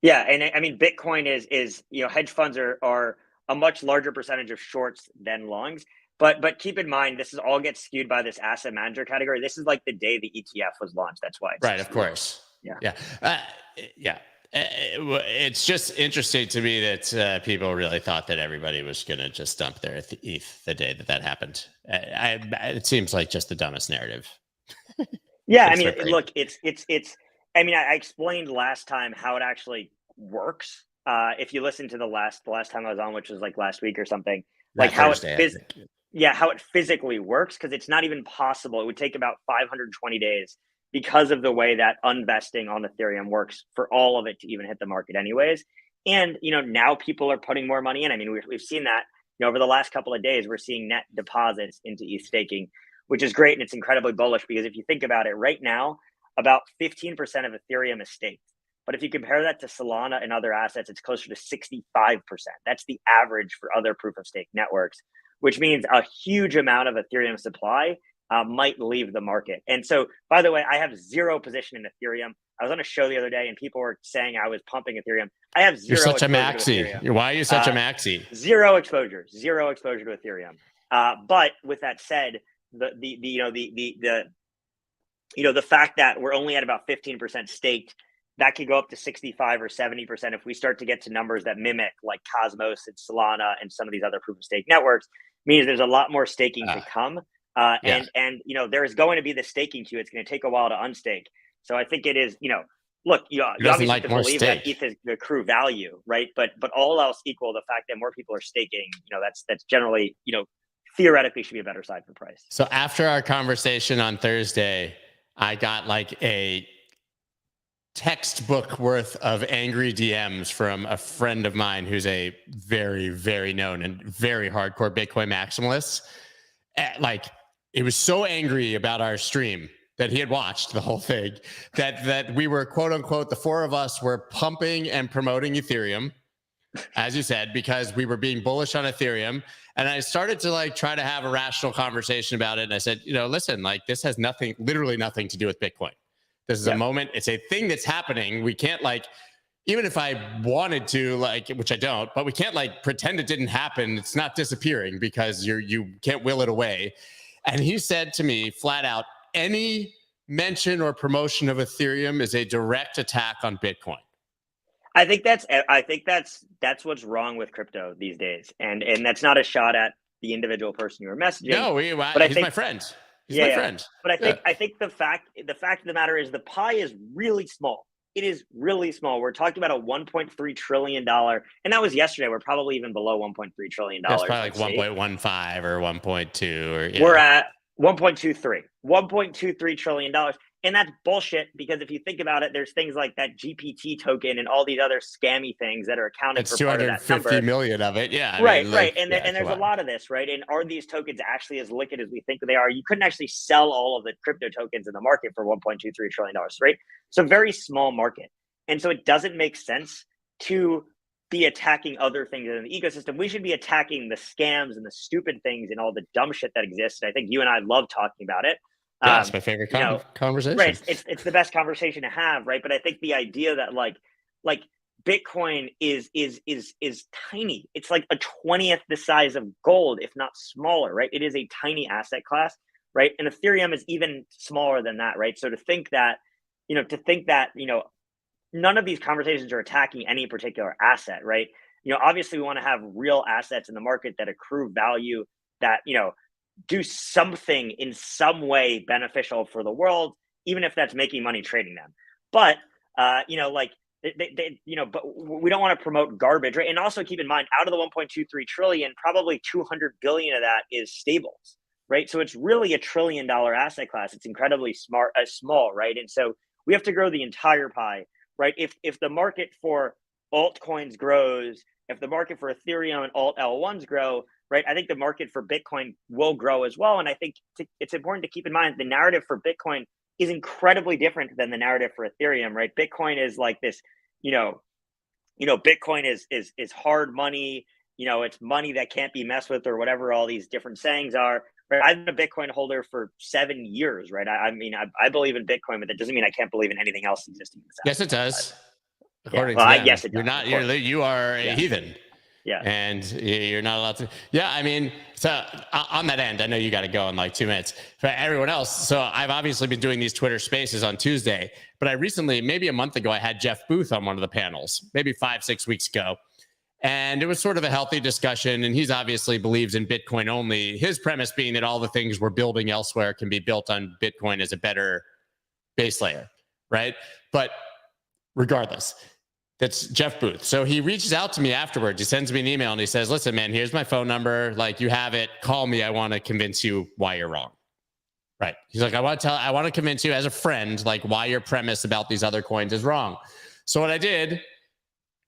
Yeah. And I mean, Bitcoin is hedge funds are a much larger percentage of shorts than longs. But keep in mind, this is all gets skewed by this asset manager category. This is like the day the ETF was launched. That's why. Right. Of course. Yeah. It's just interesting to me that people really thought that everybody was going to just dump their ETH the day that happened. It seems like just the dumbest narrative. Yeah. I mean, look, it's, I mean, I explained last time how it actually works. If you listen to the last time I was on, which was like last week or something, like how how it physically works, because it's not even possible. It would take about 520 days because of the way that unvesting on Ethereum works for all of it to even hit the market anyways. And, now people are putting more money in. I mean, we've seen that, over the last couple of days, we're seeing net deposits into ETH staking, which is great. And it's incredibly bullish because if you think about it right now, about 15% of Ethereum is staked. But if you compare that to Solana and other assets, it's closer to 65%. That's the average for other proof of stake networks, which means a huge amount of Ethereum supply might leave the market. And so, by the way, I have zero position in Ethereum. I was on a show the other day and people were saying I was pumping Ethereum. I have zero. You're such a maxi. Why are you such a maxi? Zero exposure to Ethereum. But with that said, the fact that we're only at about 15% staked, that could go up to 65 or 70% if we start to get to numbers that mimic like Cosmos and Solana and some of these other proof of stake networks, means there's a lot more staking to come. And there's going to be the staking queue. It's going to take a while to unstake. So I think it is, look, you obviously have to believe that ETH is the accrue value, right? But all else equal, the fact that more people are staking, that's generally, theoretically should be a better side for price. So after our conversation on Thursday, I got like a textbook worth of angry DMs from a friend of mine who's a very, very known and very hardcore Bitcoin maximalist. Like, it was so angry about our stream that he had watched the whole thing that we were, quote unquote, the four of us were pumping and promoting Ethereum, as you said, because we were being bullish on Ethereum. And I started to like try to have a rational conversation about it. And I said, listen, like, this has nothing, literally nothing to do with Bitcoin. This is a moment. It's a thing that's happening. We can't, like, even if I wanted to, like, which I don't, but we can't like pretend it didn't happen. It's not disappearing because you can't will it away. And he said to me flat out, any mention or promotion of Ethereum is a direct attack on Bitcoin. I think that's what's wrong with crypto these days, and that's not a shot at the individual person you were messaging. No, but he's my friend. He's my friend. But I think the fact of the matter is the pie is really small. It is really small. We're talking about a $1.3 trillion, and that was yesterday. We're probably even below $1.3 trillion. That's probably like 1.15 or 1.2 or we're at 1.23 trillion dollars. And that's bullshit, because if you think about it, there's things like that GPT token and all these other scammy things that are accounted for part of that number. 250 million of it. Yeah. Right. And there's a lot of this, right? And are these tokens actually as liquid as we think they are? You couldn't actually sell all of the crypto tokens in the market for $1.23 trillion, right? So very small market. And so it doesn't make sense to be attacking other things in the ecosystem. We should be attacking the scams and the stupid things and all the dumb shit that exists. And I think you and I love talking about it. Yeah, it's my favorite conversation. Right, it's the best conversation to have, right? But I think the idea that like Bitcoin is tiny. It's like a 20th the size of gold, if not smaller, right? It is a tiny asset class, right? And Ethereum is even smaller than that, right? So to think that none of these conversations are attacking any particular asset, right? Obviously we want to have real assets in the market that accrue value, that do something in some way beneficial for the world, even if that's making money trading them. But but we don't want to promote garbage, right? And also keep in mind, out of the 1.23 trillion, probably 200 billion of that is stables, right? So it's really $1 trillion asset class. It's incredibly small, right? And so we have to grow the entire pie, right? If the market for altcoins grows, if the market for Ethereum and alt L1s grow, right, I think the market for Bitcoin will grow as well. And I think it's important to keep in mind the narrative for Bitcoin is incredibly different than the narrative for Ethereum, right? Bitcoin is like this, Bitcoin is hard money, it's money that can't be messed with, or whatever all these different sayings are. Right? I've been a Bitcoin holder for 7 years, right? I believe in Bitcoin, but that doesn't mean I can't believe in anything else existing in this. Yes, it does. According to them. Yes, it does. You are a heathen. Yeah. And you're not allowed to. Yeah. I mean, so on that end, I know you got to go in like 2 minutes. For everyone else, so I've obviously been doing these Twitter spaces on Tuesday, but I recently, maybe a month ago, I had Jeff Booth on one of the panels, maybe 5-6 weeks ago. And it was sort of a healthy discussion. And he's obviously believes in Bitcoin only. His premise being that all the things we're building elsewhere can be built on Bitcoin as a better base layer. Right. But regardless, that's Jeff Booth. So he reaches out to me afterwards. He sends me an email and he says, listen, man, here's my phone number. Like, you have it. Call me. I want to convince you why you're wrong. Right. He's like, I want to convince you as a friend, like, why your premise about these other coins is wrong. So what I did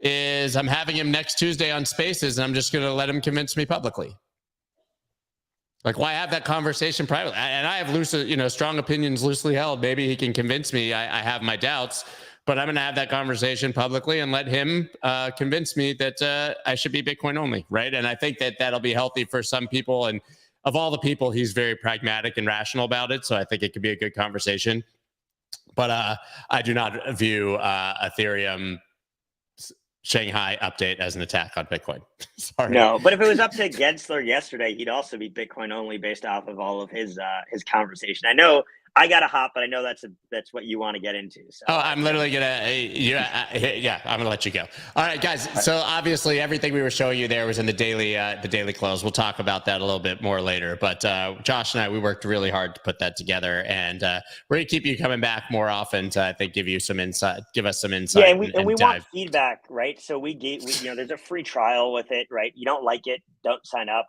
is I'm having him next Tuesday on Spaces, and I'm just going to let him convince me publicly. Like, why have that conversation privately? And I have strong opinions loosely held. Maybe he can convince me. I have my doubts. But I'm going to have that conversation publicly and let him convince me that I should be Bitcoin only, right? And I think that that'll be healthy for some people. And of all the people, he's very pragmatic and rational about it. So I think it could be a good conversation. But I do not view Ethereum Shanghai update as an attack on Bitcoin. Sorry. No, but if it was up to Gensler yesterday, he'd also be Bitcoin only based off of all of his conversation. I know I got to hop, but I know that's what you want to get into. So. Oh, I'm literally going to, I'm going to let you go. All right, guys. So obviously everything we were showing you there was in the daily close. We'll talk about that a little bit more later. But Josh and I, we worked really hard to put that together, and we're going to keep you coming back more often to, I think, give us some insight. Yeah, and we want feedback, right? So there's a free trial with it, right? You don't like it, don't sign up.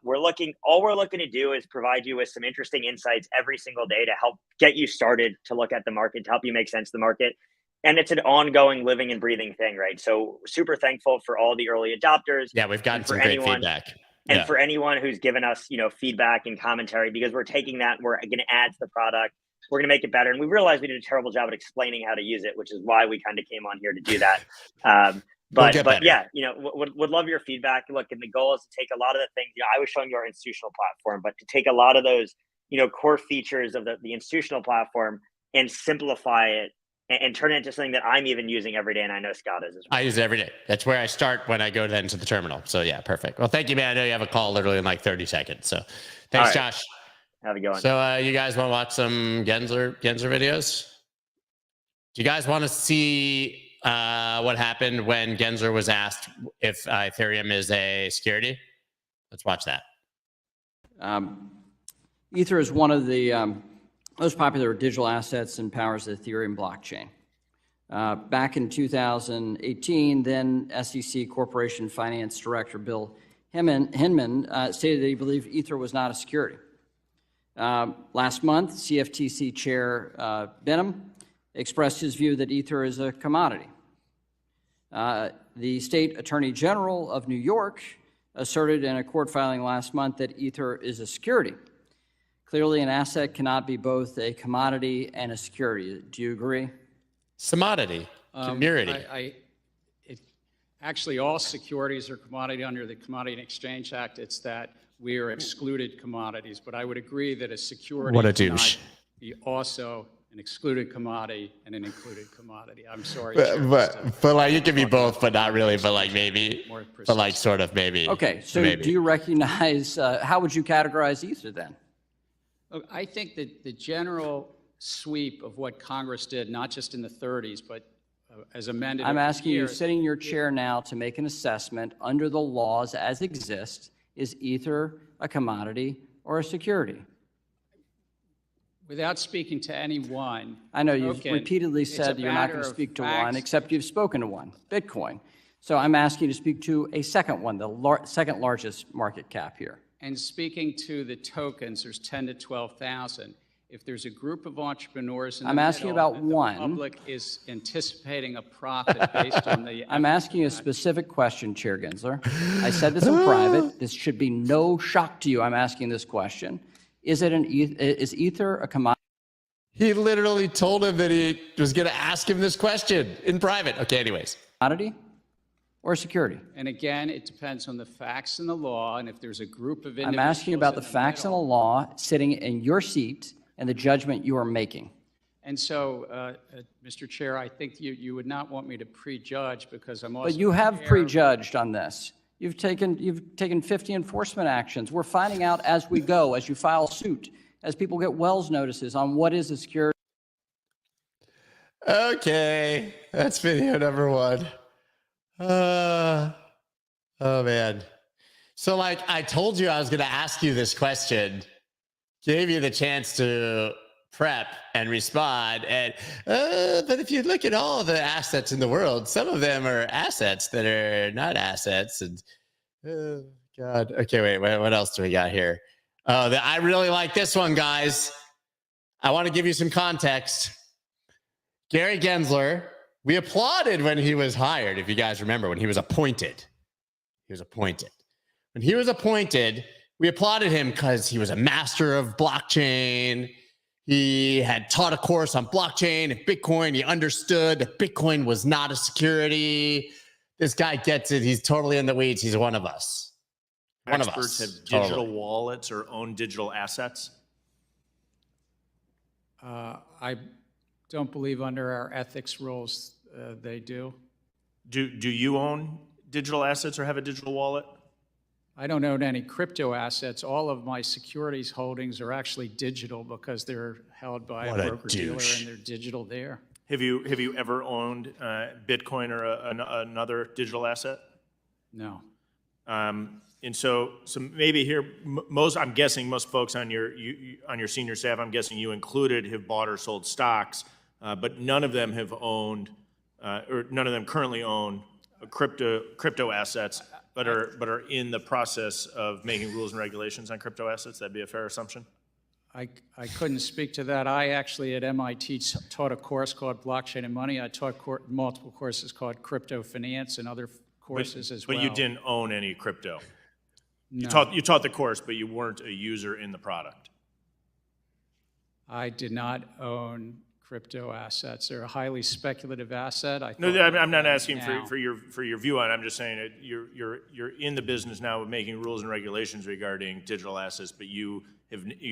All we're looking to do is provide you with some interesting insights every single day to help get you started to look at the market, to help you make sense of the market. and it's an ongoing living and breathing thing, right? So super thankful for all the early adopters. Yeah, we've gotten some anyone, great feedback. And Yeah. for anyone who's given us, feedback and commentary, because we're taking that and we're going to add to the product. We're going to make it better. And we realized we did a terrible job at explaining how to use it, which is why we kind of came on here to do that. But yeah, would love your feedback. Look, and the goal is to take a lot of the things, I was showing you our institutional platform, but to take a lot of those, core features of the institutional platform and simplify it and turn it into something that I'm even using every day. And I know Scott is as well. I use it every day. That's where I start when I go then to the terminal. So yeah, perfect. Well, thank you, man. I know you have a call literally in like 30 seconds. So thanks, Right. Josh. Have it going. So you guys want to watch some Gensler videos? Do you guys want to see what happened when Gensler was asked if Ethereum is a security? Let's watch that. Ether is one of the most popular digital assets and powers the Ethereum blockchain. Back in 2018, then SEC Corporation Finance Director Bill Hinman stated that he believed Ether was not a security. Last month, CFTC Chair Benham expressed his view that Ether is a commodity. The State Attorney General of New York asserted in a court filing last month that Ether is a security. Clearly, an asset cannot be both a commodity and a security. Do you agree? Commodity. Community. Actually, all securities are commodity under the Commodity and Exchange Act. It's that we are excluded commodities. But I would agree that a security cannot be also an excluded commodity and an included commodity. I'm sorry. But like it can be both, but not really. But like maybe. But like sort of maybe. Okay. So maybe. Do you recognize? How would you categorize Ether then? Look, I think that the general sweep of what Congress did, not just in the 30s, but as amended. I'm asking you, sitting in your chair now, to make an assessment under the laws as exist. Is Ether a commodity or a security? Without speaking to anyone. I know you've repeatedly said you're not going to speak to one, except you've spoken to one, Bitcoin. So I'm asking you to speak to a second one, the second largest market cap here. And speaking to the tokens, there's 10 to 12,000. If there's a group of entrepreneurs in the asking about one. The public is anticipating a profit based on the. I'm asking a specific question, Chair Gensler. I said this in private. This should be no shock to you. I'm asking this question. Is Ether a commodity? He literally told him that he was going to ask him this question in private. Okay, anyways. Commodity or security? And again, it depends on the facts and the law. And if there's a group of individuals. I'm asking you about the facts and the law sitting in your seat and the judgment you are making. And so, Mr. Chair, I think you would not want me to prejudge because I'm also. But you have prejudged on this. You've taken 50 enforcement actions. We're finding out as we go, as you file suit, as people get Wells notices on what is a security. Okay, that's video number one. Oh man. So like I told you I was going to ask you this question, gave you the chance to prep and respond. And but if you look at all the assets in the world, some of them are assets that are not assets. And oh God. Okay, wait. What else do we got here? Oh, I really like this one, guys. I want to give you some context. Gary Gensler, we applauded when he was hired. If you guys remember, when he was appointed, When he was appointed, we applauded him because he was a master of blockchain. He had taught a course on blockchain and Bitcoin. He understood that Bitcoin was not a security. This guy gets it. He's totally in the weeds. He's one of us. Experts have digital wallets or own digital assets? I don't believe under our ethics rules they do. Do you own digital assets or have a digital wallet? I don't own any crypto assets. All of my securities holdings are actually digital because they're held by a broker-dealer and they're digital there. Have you ever owned Bitcoin or another digital asset? No. And so maybe here, I'm guessing most folks on your senior staff, I'm guessing you included, have bought or sold stocks, but none of them have owned, or none of them currently own crypto assets, but are in the process of making rules and regulations on crypto assets. That'd be a fair assumption. I couldn't speak to that. I actually at MIT taught a course called Blockchain and Money. I taught multiple courses called Crypto Finance and other courses as well. But you didn't own any crypto. No. You taught the course, but you weren't a user in the product. I did not own crypto assets. They're a highly speculative asset. No, I'm not asking for your view on it. I'm just saying that you're in the business now of making rules and regulations regarding digital assets, but you've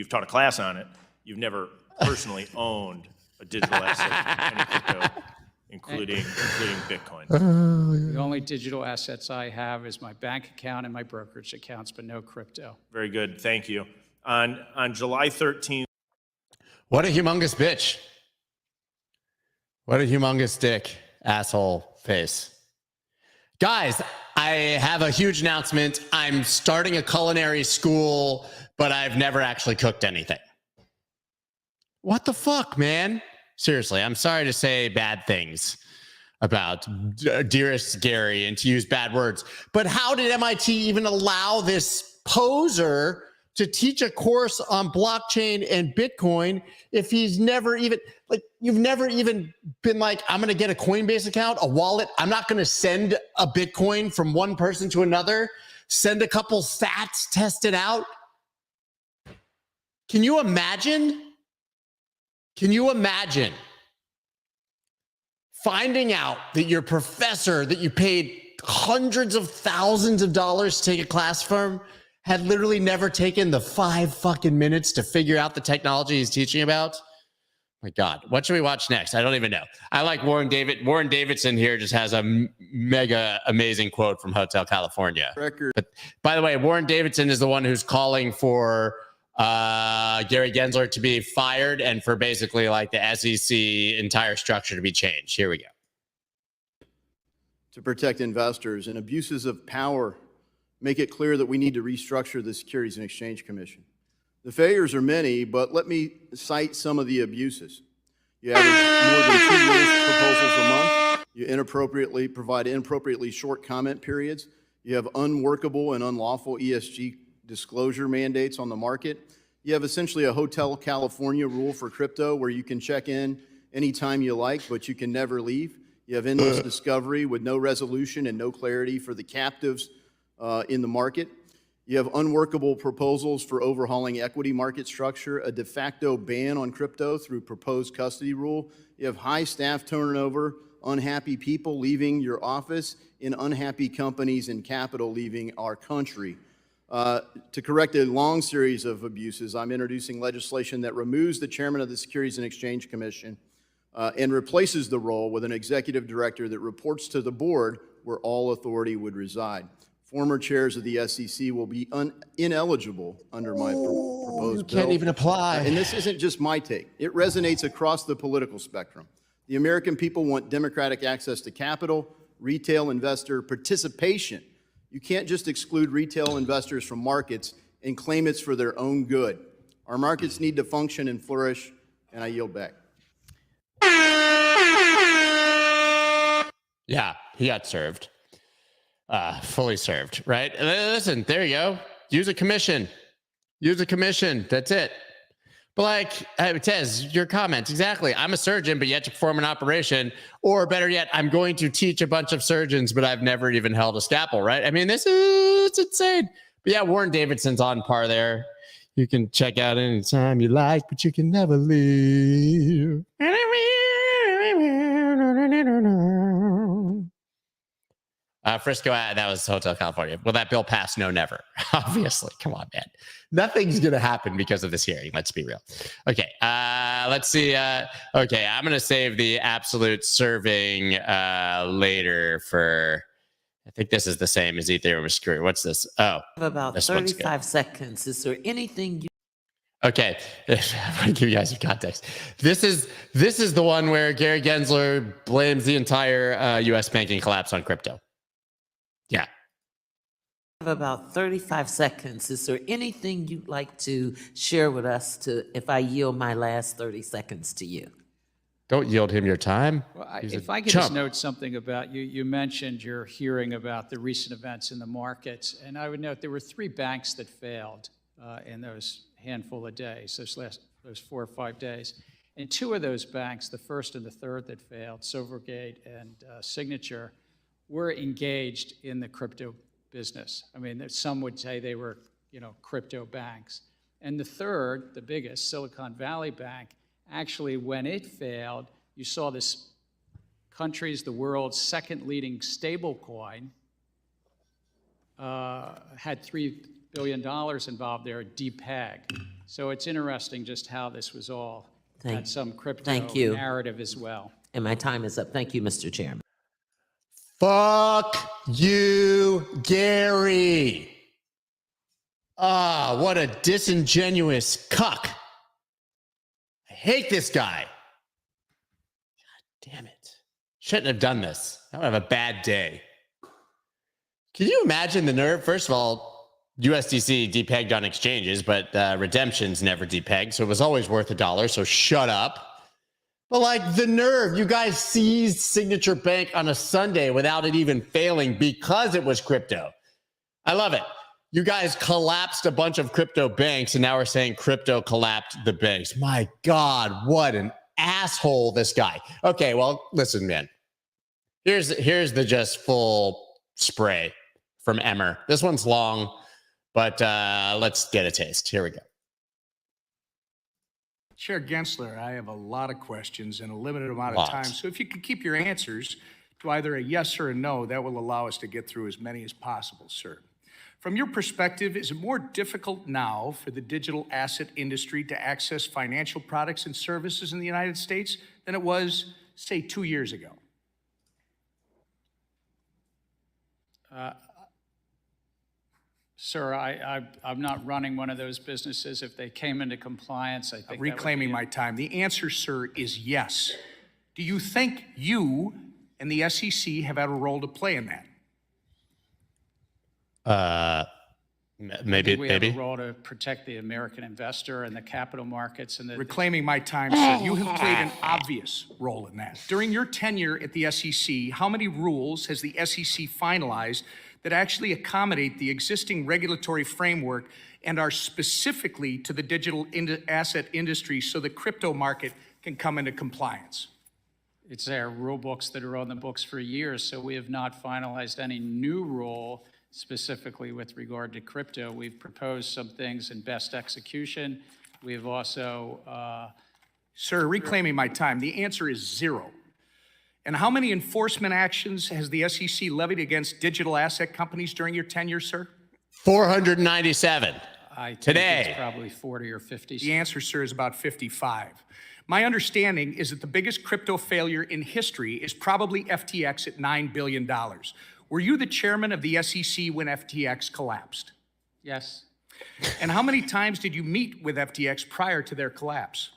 taught a class on it. You've never personally owned a digital asset, any crypto, including Bitcoin. The only digital assets I have is my bank account and my brokerage accounts, but no crypto. Very good. Thank you. On July 13th. What a humongous bitch. What a humongous dick, asshole face. Guys, I have a huge announcement. I'm starting a culinary school, but I've never actually cooked anything. What the fuck, man? Seriously, I'm sorry to say bad things about dearest Gary and to use bad words, but how did MIT even allow this poser to teach a course on blockchain and Bitcoin if he's never even, like, you've never even been like, I'm going to get a Coinbase account, a wallet. I'm not going to send a Bitcoin from one person to another, send a couple sats, test it out. Can you imagine? Can you imagine finding out that your professor that you paid hundreds of thousands of dollars to take a class from had literally never taken the 5 fucking minutes to figure out the technology he's teaching about? My God, what should we watch next? I don't even know. I like Warren Davidson here just has a mega amazing quote from Hotel California. But by the way, Warren Davidson is the one who's calling for Gary Gensler to be fired and for basically like the SEC entire structure to be changed. Here we go. To protect investors, and abuses of power make it clear that we need to restructure the Securities and Exchange Commission. The failures are many, but let me cite some of the abuses. You average more than 2 rules proposals a month. You provide inappropriately short comment periods. You have unworkable and unlawful ESG disclosure mandates on the market. You have essentially a Hotel California rule for crypto where you can check in anytime you like, but you can never leave. You have endless discovery with no resolution and no clarity for the captives in the market. You have unworkable proposals for overhauling equity market structure, a de facto ban on crypto through proposed custody rule. You have high staff turnover, unhappy people leaving your office, and unhappy companies and capital leaving our country. To correct a long series of abuses, I'm introducing legislation that removes the chairman of the Securities and Exchange Commission and replaces the role with an executive director that reports to the board where all authority would reside. Former chairs of the SEC will be ineligible under my proposed bill. You can't even apply. And this isn't just my take. It resonates across the political spectrum. The American people want democratic access to capital, retail investor participation. You can't just exclude retail investors from markets and claim it's for their own good. Our markets need to function and flourish, and I yield back. Yeah, he got served. Fully served, right? Listen, there you go. Use a commission. Use a commission. That's it. But like Tez, your comments, exactly. I'm a surgeon, but yet to perform an operation. Or better yet, I'm going to teach a bunch of surgeons, but I've never even held a scalpel, right? I mean, this is insane. But yeah, Warren Davidson's on par there. You can check out anytime you like, but you can never leave. Frisco, that was Hotel California. Will that bill pass? No, never. Obviously. Come on, man. Nothing's going to happen because of this hearing. Let's be real. Okay. Let's see. Okay. I'm going to save the absolute serving later for, I think this is the same as Ethereum Shanghai. What's this? Oh, about 35 seconds. Is there anything you... Okay, I'm going to give you guys some context. This is the one where Gary Gensler blames the entire U.S. banking collapse on crypto. Yeah. About 35 seconds. Is there anything you'd like to share with us if I yield my last 30 seconds to you? Don't yield him your time. Well, if I could just note something about you. You mentioned your hearing about the recent events in the markets, and I would note there were 3 banks that failed in those handful of days, those 4 or 5 days. And 2 of those banks, the first and the third that failed, Silvergate and Signature, were engaged in the crypto business. I mean, some would say they were, crypto banks. And the third, the biggest, Silicon Valley Bank, actually, when it failed, you saw this country's, the world's second leading stable coin, had $3 billion involved there, DPEG. So it's interesting just how this was all had some crypto narrative as well. And my time is up. Thank you, Mr. Chairman. Fuck you, Gary. Ah, what a disingenuous cuck. I hate this guy. God damn it. Shouldn't have done this. I would have a bad day. Can you imagine the nerve? First of all, USDC depegged on exchanges, but redemptions never depegged, so it was always worth $1, so shut up. But like the nerve, you guys seized Signature Bank on a Sunday without it even failing because it was crypto. I love it. You guys collapsed a bunch of crypto banks, and now we're saying crypto collapsed the banks. My God, what an asshole this guy. Okay, well, listen, man. Here's the just full spray from Emmer. This one's long, but let's get a taste. Here we go. Chair Gensler, I have a lot of questions and a limited amount of time. So if you could keep your answers to either a yes or a no, that will allow us to get through as many as possible, sir. From your perspective, is it more difficult now for the digital asset industry to access financial products and services in the United States than it was, say, 2 years ago? Sir, I'm not running one of those businesses. If they came into compliance, I think Reclaiming my time. The answer, sir, is yes. Do you think you and the SEC have had a role to play in that? Maybe we have a role to protect the American investor and the capital markets and the Reclaiming my time, sir. You have played an obvious role in that. During your tenure at the SEC, how many rules has the SEC finalized that actually accommodate the existing regulatory framework and are specifically to the digital asset industry so the crypto market can come into compliance? It's our rule books that are on the books for years, so we have not finalized any new rule specifically with regard to crypto. We've proposed some things in best execution. We've also... Sir, reclaiming my time, the answer is 0. And how many enforcement actions has the SEC levied against digital asset companies during your tenure, sir? 497. I think today. It's probably 40 or 50. The answer, sir, is about 55. My understanding is that the biggest crypto failure in history is probably FTX at $9 billion. Were you the chairman of the SEC when FTX collapsed? Yes. And how many times did you meet with FTX prior to their collapse?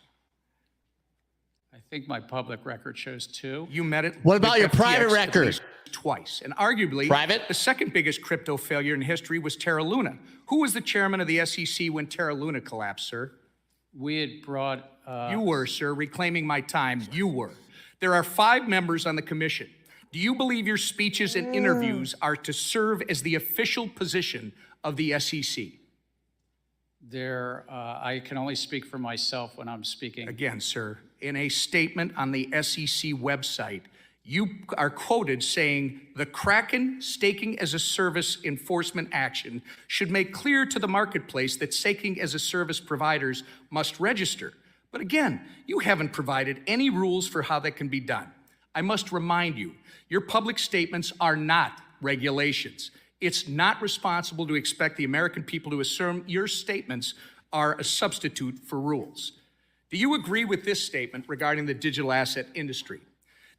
I think my public record shows 2. You met it. What about your private record? Twice. And arguably, the second biggest crypto failure in history was Terra Luna. Who was the chairman of the SEC when Terra Luna collapsed, sir? We had brought... You were, sir. Reclaiming my time. You were. There are 5 members on the commission. Do you believe your speeches and interviews are to serve as the official position of the SEC? I can only speak for myself when I'm speaking. Again, sir, in a statement on the SEC website, you are quoted saying, the Kraken staking as a service enforcement action should make clear to the marketplace that staking as a service providers must register. But again, you haven't provided any rules for how that can be done. I must remind you, your public statements are not regulations. It's not responsible to expect the American people to assume your statements are a substitute for rules. Do you agree with this statement regarding the digital asset industry?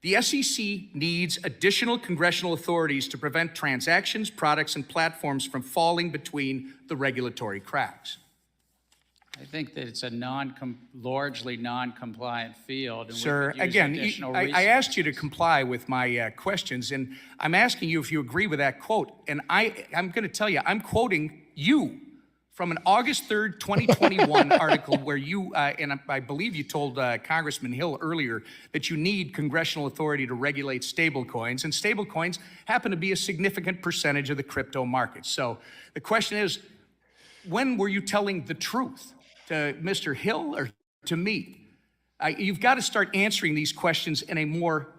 The SEC needs additional congressional authorities to prevent transactions, products, and platforms from falling between the regulatory cracks. I think that it's a largely non-compliant field. And sir, again, I asked you to comply with my questions, and I'm asking you if you agree with that quote. And I'm going to tell you, I'm quoting you from an August 3rd, 2021 article where you, and I believe you told Congressman Hill earlier that you need congressional authority to regulate stablecoins, and stablecoins happen to be a significant percentage of the crypto market. So the question is, when were you telling the truth? to Mr. Hill or to me? You've got to start answering these questions in a more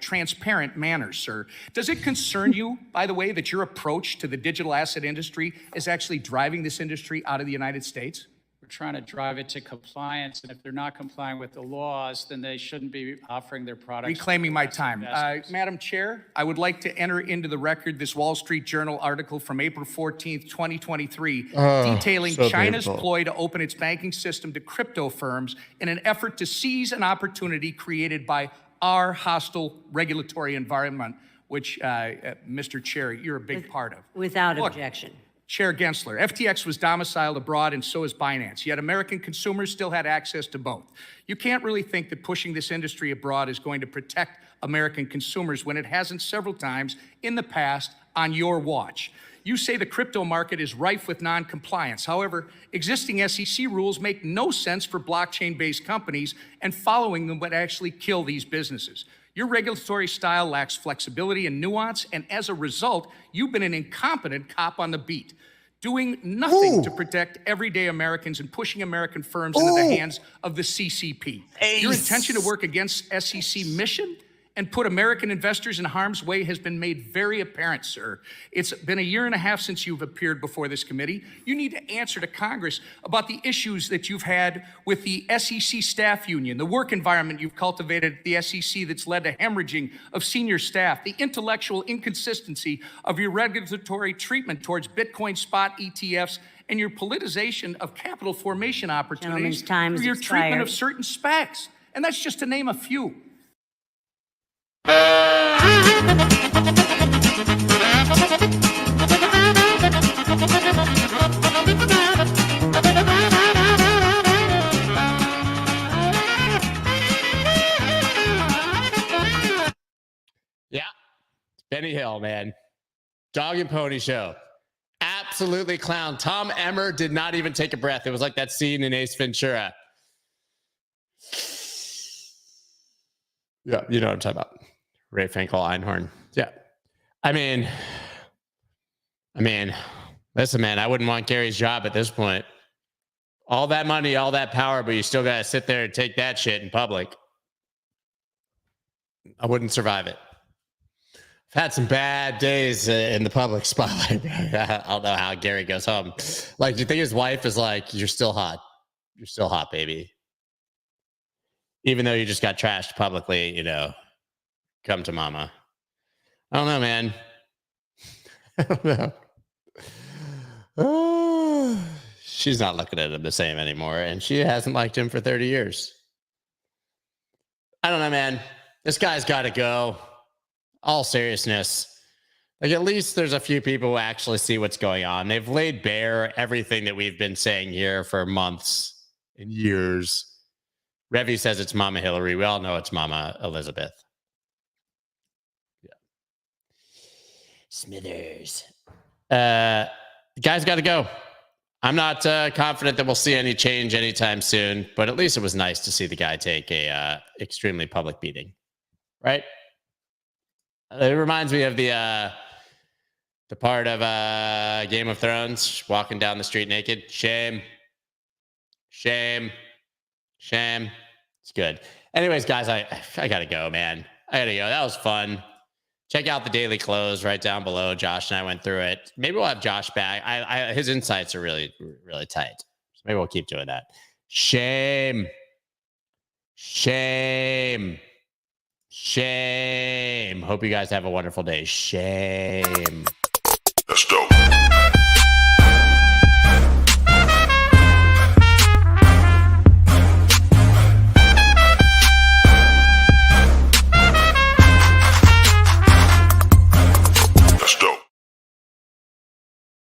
transparent manner, sir. Does it concern you, by the way, that your approach to the digital asset industry is actually driving this industry out of the United States? We're trying to drive it to compliance, and if they're not complying with the laws, then they shouldn't be offering their products. Reclaiming my time. Madam Chair, I would like to enter into the record this Wall Street Journal article from April 14th, 2023, detailing China's ploy to open its banking system to crypto firms in an effort to seize an opportunity created by our hostile regulatory environment, which, Mr. Chair, you're a big part of. Without objection. Chair Gensler, FTX was domiciled abroad and so is Binance, yet American consumers still had access to both. You can't really think that pushing this industry abroad is going to protect American consumers when it hasn't several times in the past on your watch. You say the crypto market is rife with non-compliance. However, existing SEC rules make no sense for blockchain-based companies, and following them would actually kill these businesses. Your regulatory style lacks flexibility and nuance, and as a result, you've been an incompetent cop on the beat, doing nothing to protect everyday Americans and pushing American firms into the hands of the CCP. Your intention to work against SEC mission and put American investors in harm's way has been made very apparent, sir. It's been a year and a half since you've appeared before this committee. You need to answer to Congress about the issues that you've had with the SEC staff union, the work environment you've cultivated at the SEC that's led to hemorrhaging of senior staff, the intellectual inconsistency of your regulatory treatment towards Bitcoin spot ETFs, and your politicization of capital formation opportunities through your treatment of certain SPACs. And that's just to name a few. Yeah, Benny Hill, man. Dog and pony show. Absolutely clown. Tom Emmer did not even take a breath. It was like that scene in Ace Ventura. Yeah, you know what I'm talking about. Ray Finkel, Einhorn. Yeah. I mean, listen, man, I wouldn't want Gary's job at this point. All that money, all that power, but you still got to sit there and take that shit in public. I wouldn't survive it. I've had some bad days in the public spotlight. I don't know how Gary goes home. Like, do you think his wife is like, you're still hot? You're still hot, baby. Even though you just got trashed publicly, you know, come to mama. I don't know, man. I don't know. Oh, she's not looking at him the same anymore, and she hasn't liked him for 30 years. I don't know, man. This guy's got to go. All seriousness. Like, at least there's a few people who actually see what's going on. They've laid bare everything that we've been saying here for months and years. Revy says it's Mama Hillary. We all know it's Mama Elizabeth. Yeah. Smithers. The guy's got to go. I'm not confident that we'll see any change anytime soon, but at least it was nice to see the guy take a extremely public beating, right? It reminds me of the part of Game of Thrones, walking down the street naked. Shame. Shame. Shame. It's good. Anyways, guys, I gotta go, man. I gotta go. That was fun. Check out the daily close right down below. Josh and I went through it. Maybe we'll have Josh back. His insights are really, really tight. So maybe we'll keep doing that. Shame. Shame. Shame. Hope you guys have a wonderful day. Shame. That's dope.